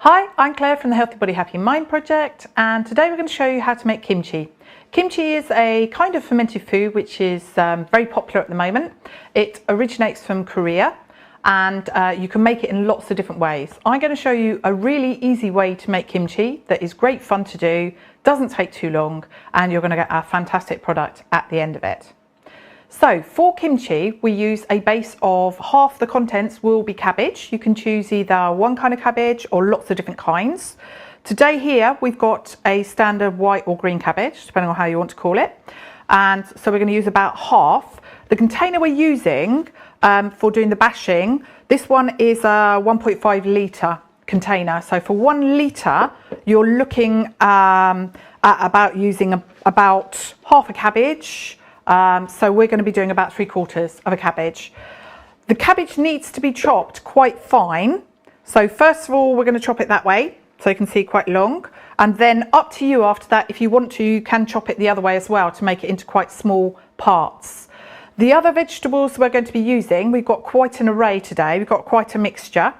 Hi, I'm Claire from the Healthy Body Happy Mind project, and today we're going to show you how to make kimchi. Kimchi is a kind of fermented food which is very popular at the moment. It originates from Korea, and you can make it in lots of different ways. I'm going to show you a really easy way to make kimchi that is great fun to do, doesn't take too long, and you're going to get a fantastic product at the end of it. So for kimchi, we use a base of half the contents will be cabbage. You can choose either one kind of cabbage or lots of different kinds. Today here, we've got a standard white or green cabbage, depending on how you want to call it. And so we're going to use about half. The container we're using for doing the bashing, this one is a 1.5 litre container. So for 1 litre, you're looking at about using about half a cabbage. So we're going to be doing about 3/4 of a cabbage. The cabbage needs to be chopped quite fine. So first of all, we're going to chop it that way, so you can see quite long. And then up to you after that, if you want to, you can chop it the other way as well to make it into quite small parts. The other vegetables we're going to be using, we've got quite an array today. We've got quite a mixture.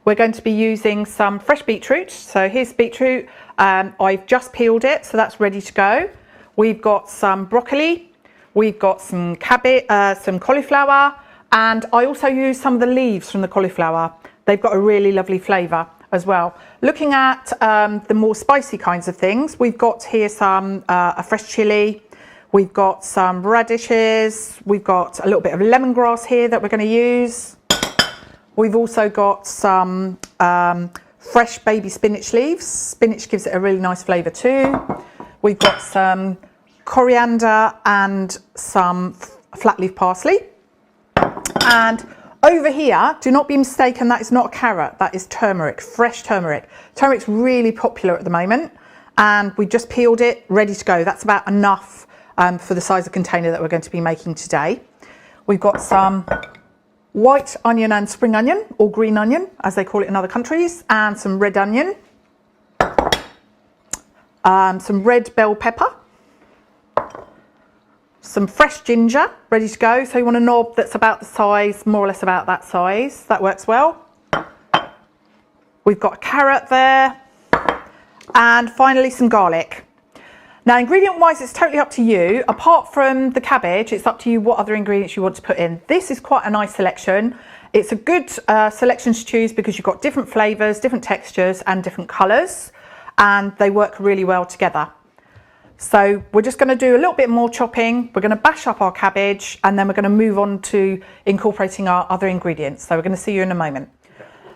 We're going to be using some fresh beetroot. So here's beetroot. I've just peeled it, so that's ready to go. We've got some broccoli. We've got some cabbage, some cauliflower, and I also use some of the leaves from the cauliflower. They've got a really lovely flavour as well. Looking at the more spicy kinds of things, we've got here some a fresh chilli. We've got some radishes. We've got a little bit of lemongrass here that we're going to use. We've also got some fresh baby spinach leaves. Spinach gives it a really nice flavour too. We've got some coriander and some flat leaf parsley. And over here, do not be mistaken, that is not a carrot, that is turmeric, fresh turmeric. Turmeric's really popular at the moment, and we just peeled it, ready to go. That's about enough for the size of container that we're going to be making today. We've got some white onion and spring onion, or green onion as they call it in other countries, and some red onion, some red bell pepper, some fresh ginger ready to go. So you want a knob that's about the size, more or less about that size. That works well. We've got a carrot there, and finally some garlic. Now ingredient wise, it's totally up to you. Apart from the cabbage, it's up to you what other ingredients you want to put in. This is quite a nice selection. It's a good selection to choose because you've got different flavors, different textures and different colors, and they work really well together. So we're just going to do a little bit more chopping. We're going to bash up our cabbage, and then we're going to move on to incorporating our other ingredients. So we're going to see you in a moment.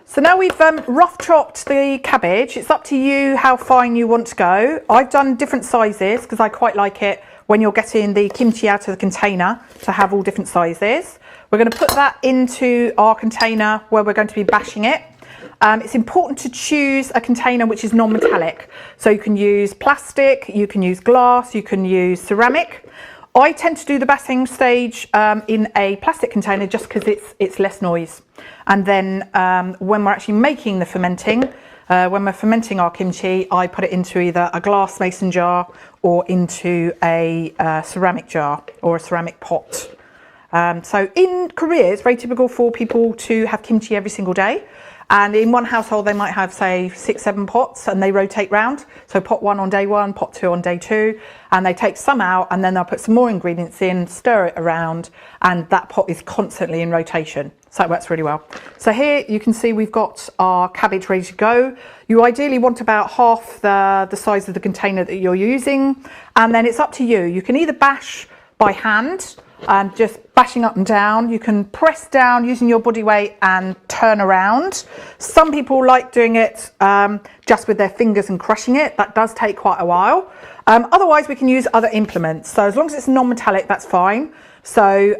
So now we've rough chopped the cabbage. It's up to you how fine you want to go. I've done different sizes because I quite like it when you're getting the kimchi out of the container to have all different sizes. We're going to put that into our container where we're going to be bashing it. It's important to choose a container which is non-metallic. So you can use plastic, you can use glass, you can use ceramic. I tend to do the bashing stage in a plastic container just because it's less noise. And then when we're actually making the fermenting, when we're fermenting our kimchi, I put it into either a glass mason jar or into a ceramic jar or a ceramic pot. So in Korea, it's very typical for people to have kimchi every single day. And in one household, they might have, say, 6, 7 pots, and they rotate round. So pot 1 on day 1, pot 2 on day 2, and they take some out, and then they'll put some more ingredients in, stir it around, and that pot is constantly in rotation. So it works really well. So here you can see we've got our cabbage ready to go. You ideally want about half the size of the container that you're using, and then it's up to you. You can either bash by hand, just bashing up and down. You can press down using your body weight and turn around. Some people like doing it just with their fingers and crushing it. That does take quite a while. Otherwise, we can use other implements. So as long as it's non-metallic, that's fine. So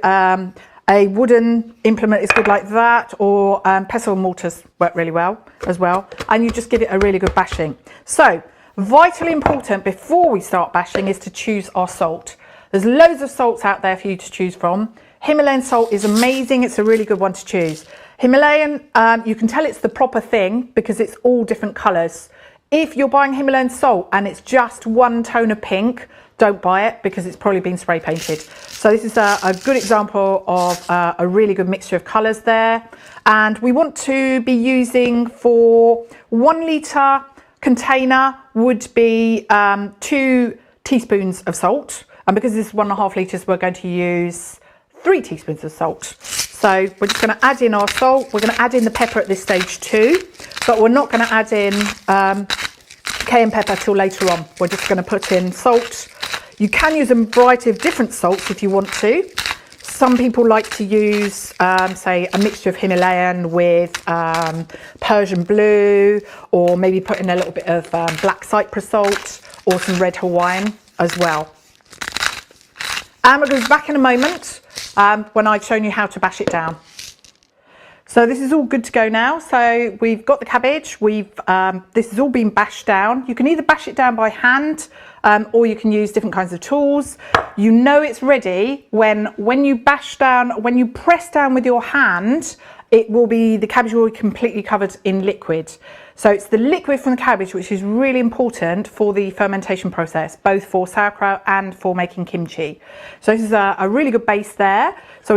a wooden implement is good like that, or pestle and mortars work really well as well. And you just give it a really good bashing. So vitally important before we start bashing is to choose our salt. There's loads of salts out there for you to choose from. Himalayan salt is amazing. It's a really good one to choose. Himalayan, you can tell it's the proper thing because it's all different colours. If you're buying Himalayan salt and it's just one tone of pink, don't buy it because it's probably been spray painted. So this is a good example of a really good mixture of colours there. And we want to be using, for 1 litre container would be 2 teaspoons of salt. And because this is 1.5 litres, we're going to use 3 teaspoons of salt. So we're just going to add in our salt. We're going to add in the pepper at this stage too, but we're not going to add in cayenne pepper till later on. We're just going to put in salt. You can use a variety of different salts if you want to. Some people like to use, say, a mixture of Himalayan with Persian blue, or maybe put in a little bit of black cypress salt or some red Hawaiian as well. And we're going to be back in a moment when I've shown you how to bash it down. So this is all good to go now. So we've got the cabbage. This has all been bashed down. You can either bash it down by hand, or you can use different kinds of tools. You know it's ready when you bash down, when you press down with your hand, the cabbage will be completely covered in liquid. So it's the liquid from the cabbage which is really important for the fermentation process, both for sauerkraut and for making kimchi. So this is a really good base there. So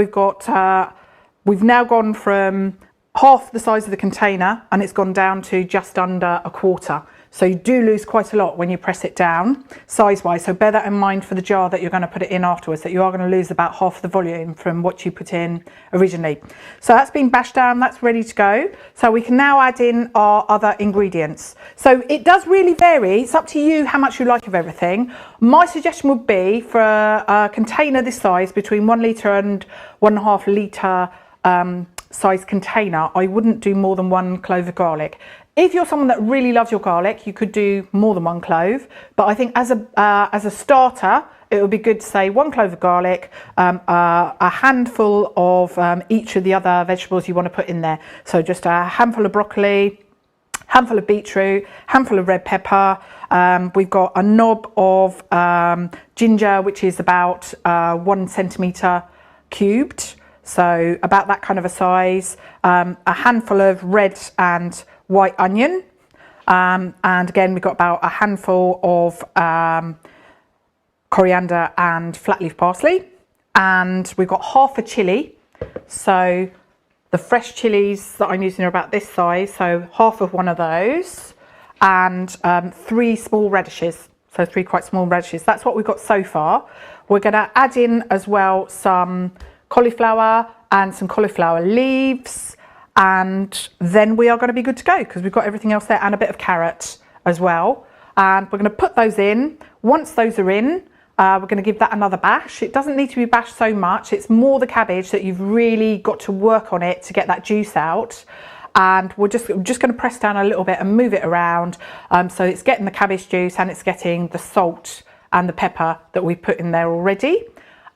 we've now gone from half the size of the container, and it's gone down to just under a quarter. So you do lose quite a lot when you press it down size-wise. So bear that in mind for the jar that you're going to put it in afterwards, that you are going to lose about half the volume from what you put in originally. So that's been bashed down, that's ready to go. So we can now add in our other ingredients. So it does really vary. It's up to you how much you like of everything. My suggestion would be for a container this size, between 1 litre and 1.5 litre size container, I wouldn't do more than 1 clove of garlic. If you're someone that really loves your garlic, you could do more than 1 clove. But I think as a starter, it would be good to say 1 clove of garlic, a handful of each of the other vegetables you want to put in there. So just a handful of broccoli, handful of beetroot, handful of red pepper. We've got a knob of ginger, which is about 1 centimetre cubed. So about that kind of a size. A handful of red and white onion, and again we've got about a handful of coriander and flat leaf parsley, and we've got half a chilli. So the fresh chilies that I'm using are about this size, so half of one of those, and 3 small radishes, so 3 quite small radishes. That's what we've got so far. We're going to add in as well some cauliflower and some cauliflower leaves, and then we are going to be good to go because we've got everything else there, and a bit of carrot as well. And we're going to put those in. Once those are in, we're going to give that another bash. It doesn't need to be bashed so much. It's more the cabbage that you've really got to work on it to get that juice out. And we're just going to press down a little bit and move it around, so it's getting the cabbage juice and it's getting the salt and the pepper that we put in there already.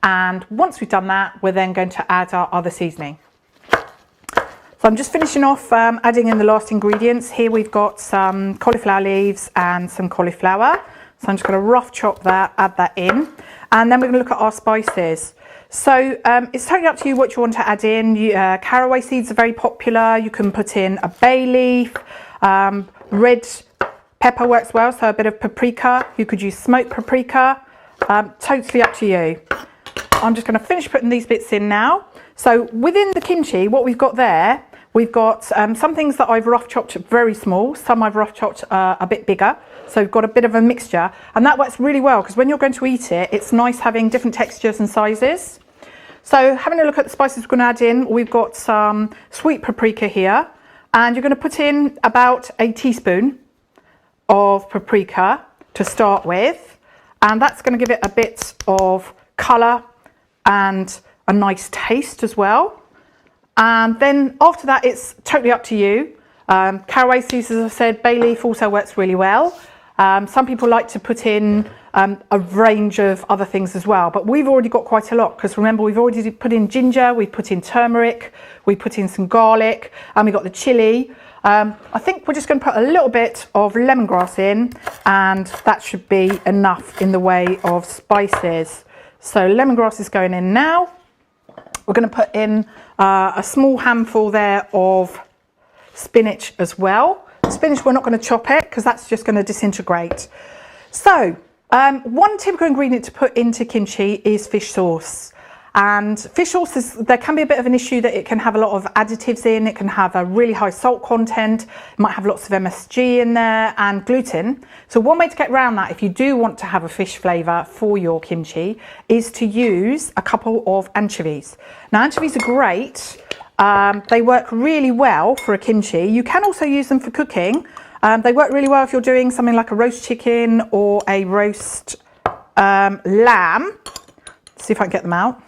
And once we've done that, we're then going to add our other seasoning. So I'm just finishing off adding in the last ingredients. Here we've got some cauliflower leaves and some cauliflower. So I'm just going to rough chop that, add that in. And then we're going to look at our spices. So it's totally up to you what you want to add in. Caraway seeds are very popular. You can put in a bay leaf. Red pepper works well, so a bit of paprika. You could use smoked paprika. Totally up to you. I'm just going to finish putting these bits in now. So within the kimchi, what we've got there, we've got some things that I've rough chopped very small, some I've rough chopped a bit bigger. So we've got a bit of a mixture, and that works really well because when you're going to eat it, it's nice having different textures and sizes. So having a look at the spices we're going to add in, we've got some sweet paprika here, and you're going to put in about a teaspoon of paprika to start with, and that's going to give it a bit of colour and a nice taste as well. And then after that, it's totally up to you. Caraway seeds, as I said, bay leaf also works really well. Some people like to put in a range of other things as well, but we've already got quite a lot because remember, we've already put in ginger, we put in turmeric, we put in some garlic, and we got the chili. I think we're just going to put a little bit of lemongrass in, and that should be enough in the way of spices. So lemongrass is going in now. We're going to put in a small handful there of spinach as well. Spinach, we're not going to chop it because that's just going to disintegrate. So One typical ingredient to put into kimchi is fish sauce. And fish sauce there can be a bit of an issue that it can have a lot of additives in, it can have a really high salt content, it might have lots of MSG in there and gluten. So one way to get around that, if you do want to have a fish flavour for your kimchi, is to use a couple of anchovies. Now anchovies are great, they work really well for a kimchi. You can also use them for cooking. They work really well if you're doing something like a roast chicken or a roast lamb. Let's see if I can get them out.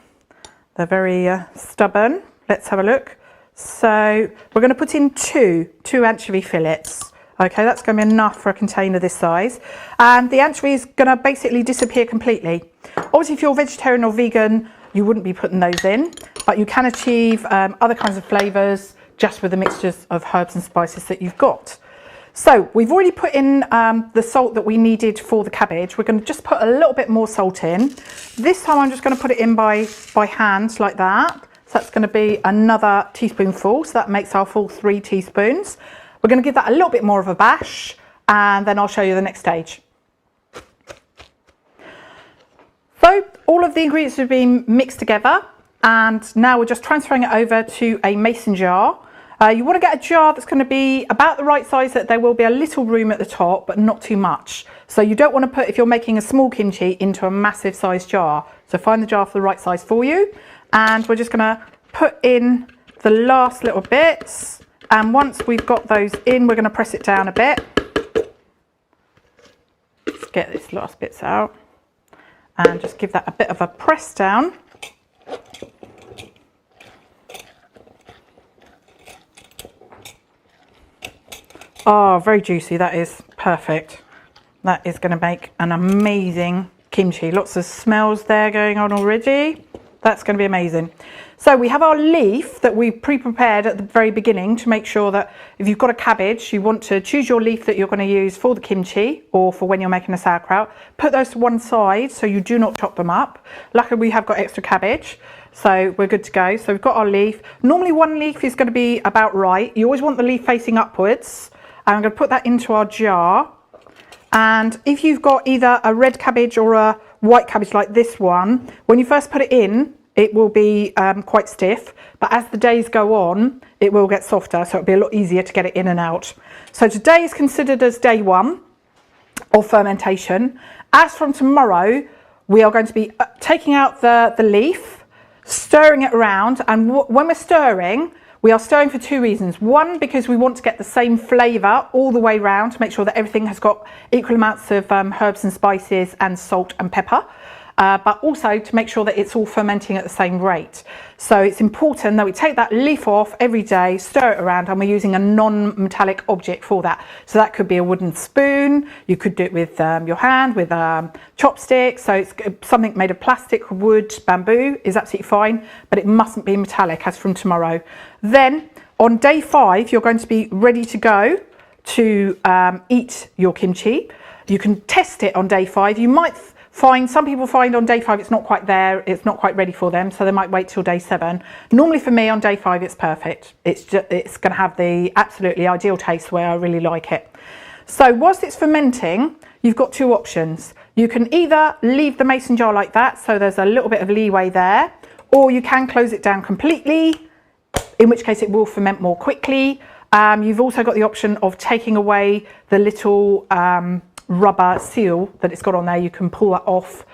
They're very stubborn. Let's have a look. So we're going to put in two anchovy fillets. Okay, that's going to be enough for a container this size. And the anchovy is going to basically disappear completely. Obviously, if you're vegetarian or vegan, you wouldn't be putting those in, but you can achieve other kinds of flavours just with the mixtures of herbs and spices that you've got. So we've already put in the salt that we needed for the cabbage. We're going to just put a little bit more salt in. This time I'm just going to put it in by hand like that. So that's going to be another teaspoonful. So that makes our full 3 teaspoons. We're going to give that a little bit more of a bash and then I'll show you the next stage. So all of the ingredients have been mixed together and now we're just transferring it over to a mason jar. You want to get a jar that's going to be about the right size, that there will be a little room at the top, but not too much. So you don't want to put, if you're making a small kimchi, into a massive size jar. So find the jar for the right size for you. And we're just going to put in the last little bits. And once we've got those in, we're going to press it down a bit. Let's get this last bits out. And just give that a bit of a press down. Oh, very juicy. That is perfect. That is going to make an amazing kimchi. Lots of smells there going on already. That's going to be amazing. So we have our leaf that we pre-prepared at the very beginning to make sure that if you've got a cabbage, you want to choose your leaf that you're going to use for the kimchi or for when you're making a sauerkraut. Put those to one side so you do not chop them up. Luckily we have got extra cabbage, so we're good to go. So we've got our leaf. Normally one leaf is going to be about right. You always want the leaf facing upwards. I'm going to put that into our jar, and if you've got either a red cabbage or a white cabbage like this one, when you first put it in it will be quite stiff, but as the days go on it will get softer, so it'll be a lot easier to get it in and out. So today is considered as day 1 of fermentation. As from tomorrow we are going to be taking out the leaf, stirring it around, and when we're stirring, we are stirring for 2 reasons. One, because we want to get the same flavour all the way round to make sure that everything has got equal amounts of herbs and spices and salt and pepper, but also to make sure that it's all fermenting at the same rate. So it's important that we take that leaf off every day, stir it around, and we're using a non-metallic object for that. So that could be a wooden spoon, you could do it with your hand, with chopsticks, so it's something made of plastic, wood, bamboo is absolutely fine, but it mustn't be metallic as from tomorrow. Then on day 5 you're going to be ready to go to eat your kimchi. You can test it on day 5. You might find, some people find on day 5 it's not quite there, it's not quite ready for them, so they might wait till day 7. Normally for me on day 5 it's perfect. It's going to have the absolutely ideal taste the way I really like it. So whilst it's fermenting, you've got 2 options. You can either leave the mason jar like that, so there's a little bit of leeway there, or you can close it down completely, in which case it will ferment more quickly. You've also got the option of taking away the little rubber seal that it's got on there. You can pull that off,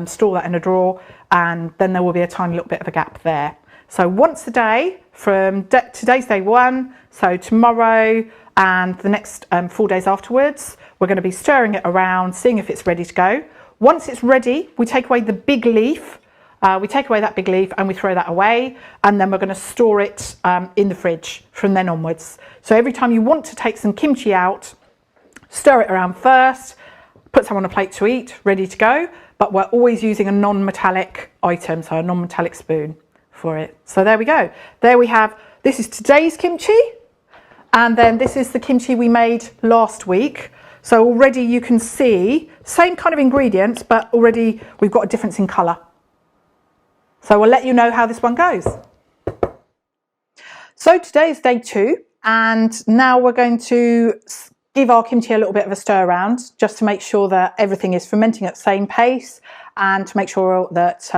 store that in a drawer, and then there will be a tiny little bit of a gap there. So once a day from today's day 1, so tomorrow and the next 4 days afterwards, we're going to be stirring it around, seeing if it's ready to go. Once it's ready, we take away the big leaf. We take away that big leaf and we throw that away, and then we're going to store it in the fridge from then onwards. So every time you want to take some kimchi out, stir it around first, put some on a plate to eat, ready to go, but we're always using a non-metallic item, so a non-metallic spoon for it. So there we go. There we have, this is today's kimchi, and then this is the kimchi we made last week. So already you can see, same kind of ingredients, but already we've got a difference in colour. So we'll let you know how this one goes. So today is day 2, and now we're going to give our kimchi a little bit of a stir around just to make sure that everything is fermenting at the same pace and to make sure that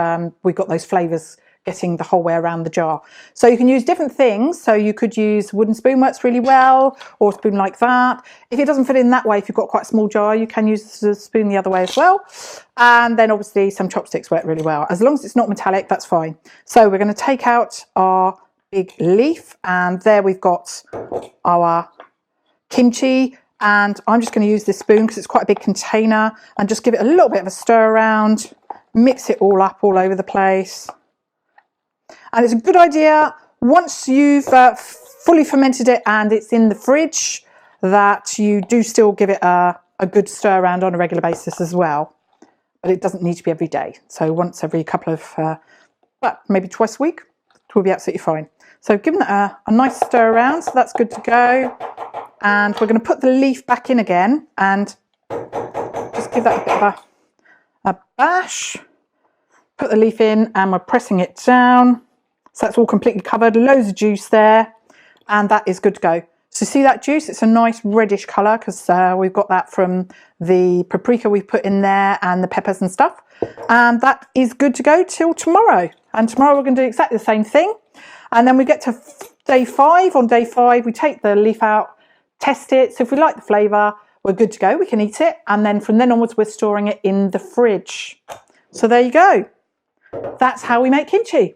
we've got those flavours getting the whole way around the jar. So you can use different things. So you could use wooden spoon, works really well, or a spoon like that. If it doesn't fit in that way, if you've got quite a small jar, you can use the spoon the other way as well. And then obviously some chopsticks work really well. As long as it's not metallic, that's fine. So we're going to take out our big leaf, and there we've got our kimchi. And I'm just going to use this spoon because it's quite a big container, and just give it a little bit of a stir around, mix it all up all over the place. And it's a good idea, once you've fully fermented it and it's in the fridge, that you do still give it a good stir around on a regular basis as well. But it doesn't need to be every day. So once every couple of, well, maybe twice a week, it will be absolutely fine. So giving it a nice stir around, so that's good to go. And we're going to put the leaf back in again and just give that a bit of a bash. Put the leaf in and we're pressing it down. So that's all completely covered, loads of juice there, and that is good to go. So see that juice? It's a nice reddish colour because we've got that from the paprika we put in there and the peppers and stuff. And that is good to go till tomorrow. And tomorrow we're going to do exactly the same thing. And then we get to day 5. On day 5, we take the leaf out, test it. So if we like the flavour, we're good to go. We can eat it. And then from then onwards, we're storing it in the fridge. So there you go. That's how we make kimchi.